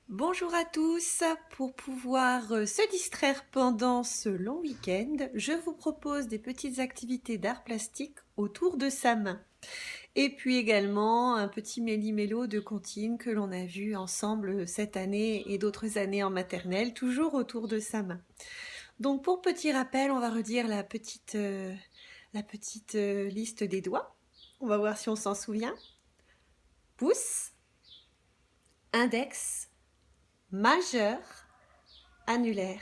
Bonjour à tous, pour pouvoir se distraire pendant ce long week-end, je vous propose des petites activités d'art plastique autour de sa main. Et puis également un petit méli-mélo de comptines que l'on a vu ensemble cette année et d'autres années en maternelle, toujours autour de sa main. Donc pour petit rappel, on va redire la petite liste des doigts. On va voir si on s'en souvient. Pouce, index, majeur, annulaire,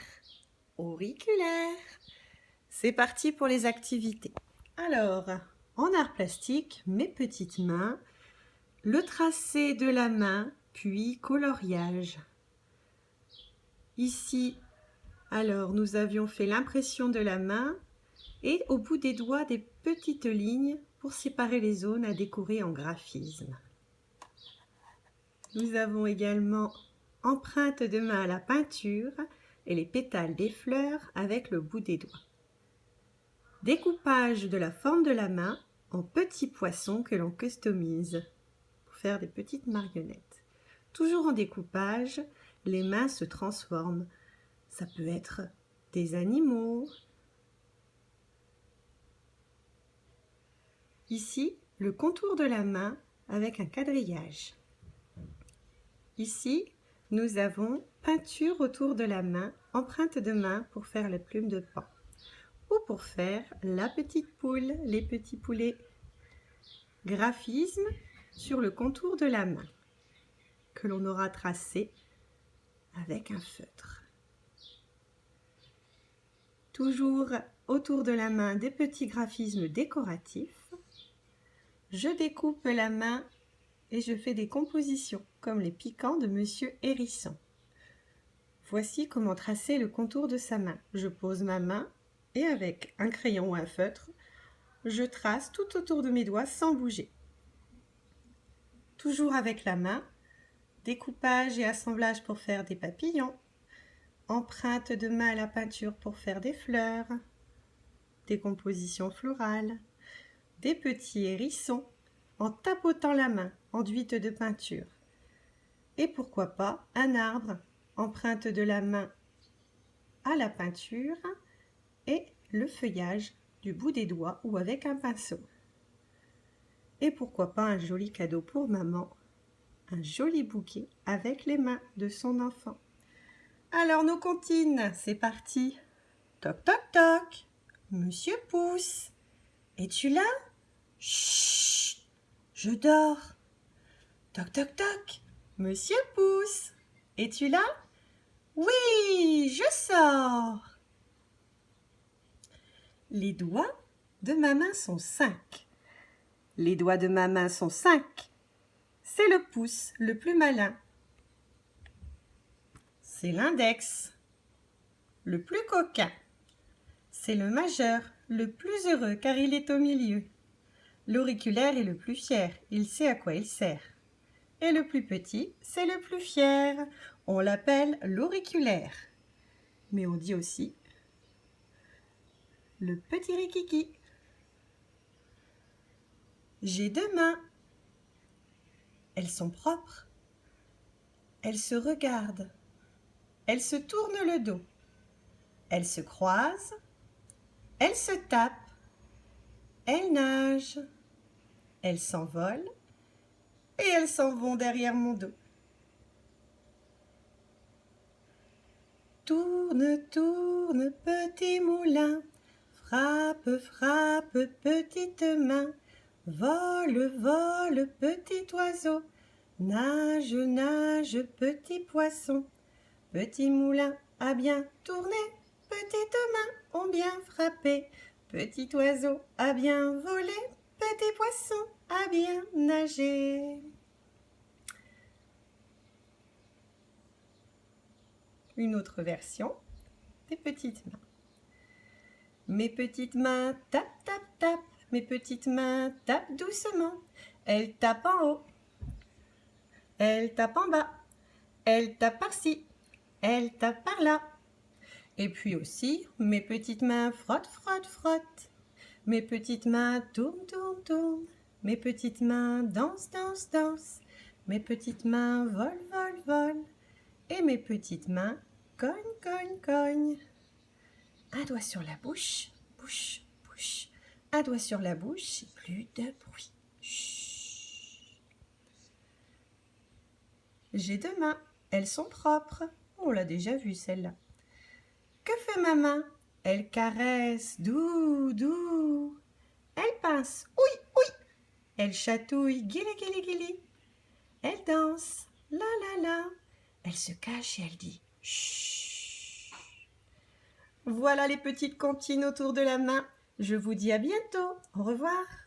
auriculaire. C'est parti pour les activités. Alors, en art plastique, mes petites mains, le tracé de la main, puis coloriage. Ici, alors, nous avions fait l'impression de la main et au bout des doigts, des petites lignes pour séparer les zones à décorer en graphisme. Nous avons également empreinte de main à la peinture et les pétales des fleurs avec le bout des doigts. Découpage de la forme de la main en petits poissons que l'on customise pour faire des petites marionnettes. Toujours en découpage, les mains se transforment. Ça peut être des animaux. Ici, le contour de la main avec un quadrillage. Ici, nous avons peinture autour de la main, empreinte de main pour faire les plumes de paon. Ou pour faire la petite poule, les petits poulets. Graphisme sur le contour de la main que l'on aura tracé avec un feutre. Toujours autour de la main des petits graphismes décoratifs. Je découpe la main et je fais des compositions comme les piquants de Monsieur Hérisson. Voici comment tracer le contour de sa main. Je pose ma main et avec un crayon ou un feutre, je trace tout autour de mes doigts sans bouger. Toujours avec la main, découpage et assemblage pour faire des papillons, empreinte de main à la peinture pour faire des fleurs, des compositions florales, des petits hérissons en tapotant la main, enduite de peinture. Et pourquoi pas un arbre, empreinte de la main à la peinture et le feuillage du bout des doigts ou avec un pinceau. Et pourquoi pas un joli cadeau pour maman, un joli bouquet avec les mains de son enfant. Alors nos comptines, c'est parti. Toc toc toc. Monsieur Pouce, es-tu là? Chut, je dors. Toc toc toc. Monsieur Pouce, es-tu là? Oui, je sors. Les doigts de ma main sont 5. Les doigts de ma main sont 5. C'est le pouce le plus malin. C'est l'index, le plus coquin. C'est le majeur, le plus heureux car il est au milieu. L'auriculaire est le plus fier, il sait à quoi il sert. Et le plus petit, c'est le plus fier. On l'appelle l'auriculaire. Mais on dit aussi le petit rikiki. J'ai 2 mains. Elles sont propres. Elles se regardent. Elles se tournent le dos. Elles se croisent. Elles se tapent. Elles nagent. Elles s'envolent. Et elles s'en vont derrière mon dos. Tourne, tourne, petit moulin. Frappe, frappe, petite main. Vole, vole, petit oiseau. Nage, nage, petit poisson. Petit moulin a bien tourné. Petites mains ont bien frappé. Petit oiseau a bien volé. Petit poisson a bien nagé. Une autre version des petites mains. Mes petites mains tapent, tapent, tapent. Mes petites mains tapent doucement. Elles tapent en haut. Elles tapent en bas. Elles tapent par-ci. Elles tapent par-là. Et puis aussi, mes petites mains frottent, frottent, frottent. Mes petites mains tournent, tournent, tournent. Mes petites mains dansent, dansent, dansent. Mes petites mains volent, volent, volent. Et mes petites mains cognent, cognent, cognent. Un doigt sur la bouche, bouche, bouche. Un doigt sur la bouche et plus de bruit. Chut. J'ai 2 mains, elles sont propres. On l'a déjà vue celle-là. Que fait ma main? Elle caresse, doux, doux. Elle pince, oui, oui. Elle chatouille, guili, guili, guili. Elle danse, la, la, la. Elle se cache et elle dit chut. Voilà les petites comptines autour de la main. Je vous dis à bientôt. Au revoir.